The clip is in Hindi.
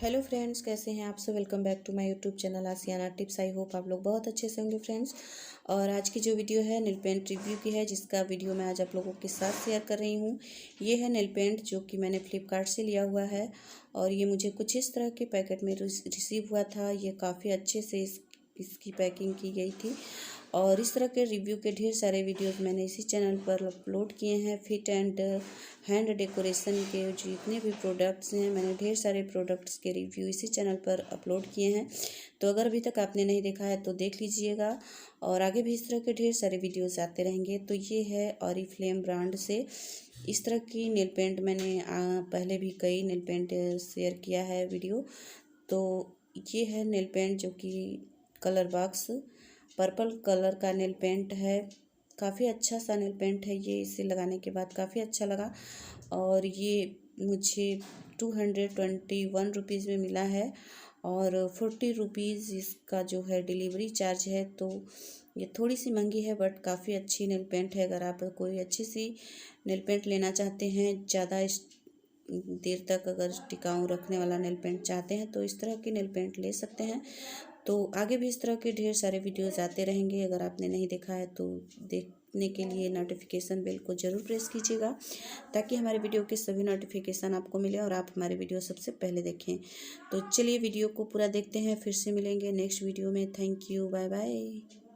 हेलो फ्रेंड्स, कैसे हैं आप सब। Welcome back to my YouTube channel Aashiyana tips. I hope आप लोग बहुत अच्छे से होंगे फ्रेंड्स। और आज की जो वीडियो है नेल पेंट रिव्यू की है, जिसका वीडियो मैं आज आप लोगों के साथ शेयर कर रही हूँ। ये है नेल पेंट जो कि मैंने फ्लिपकार्ट से लिया हुआ है और ये मुझे कुछ इस तरह के पैकेट में रिसीव हुआ था। ये काफ़ी अच्छे से इसकी पैकिंग की गई थी और इस तरह के रिव्यू के ढेर सारे वीडियोस मैंने इसी चैनल पर अपलोड किए हैं। फिट एंड हैंड डेकोरेशन के जितने भी प्रोडक्ट्स हैं, मैंने ढेर सारे प्रोडक्ट्स के रिव्यू इसी चैनल पर अपलोड किए हैं। तो अगर अभी तक आपने नहीं देखा है तो देख लीजिएगा और आगे भी इस तरह के ढेर सारे वीडियोस आते रहेंगे। तो ये है ऑरिफ्लेम ब्रांड से इस तरह की नेल पेंट। मैंने पहले भी कई नेल पेंट शेयर किया है वीडियो। तो ये है नेल पेंट जो कि कलर बॉक्स पर्पल कलर का नेल पेंट है। काफ़ी अच्छा सा नेल पेंट है ये, इसे लगाने के बाद काफ़ी अच्छा लगा और ये मुझे 221 रुपीज़ में मिला है और 40 रुपीज़ इसका जो है डिलीवरी चार्ज है। तो ये थोड़ी सी महंगी है बट काफ़ी अच्छी नेल पेंट है। अगर आप कोई अच्छी सी नेल पेंट लेना चाहते हैं, ज़्यादा देर तक अगर टिकाऊ रखने वाला नेल पेंट चाहते हैं तो इस तरह की नेल पेंट ले सकते हैं। तो आगे भी इस तरह के ढेर सारे वीडियोस आते रहेंगे। अगर आपने नहीं देखा है तो देखने के लिए नोटिफिकेशन बेल को ज़रूर प्रेस कीजिएगा ताकि हमारे वीडियो के सभी नोटिफिकेशन आपको मिले और आप हमारे वीडियो सबसे पहले देखें। तो चलिए वीडियो को पूरा देखते हैं, फिर से मिलेंगे नेक्स्ट वीडियो में। Thank you, bye bye.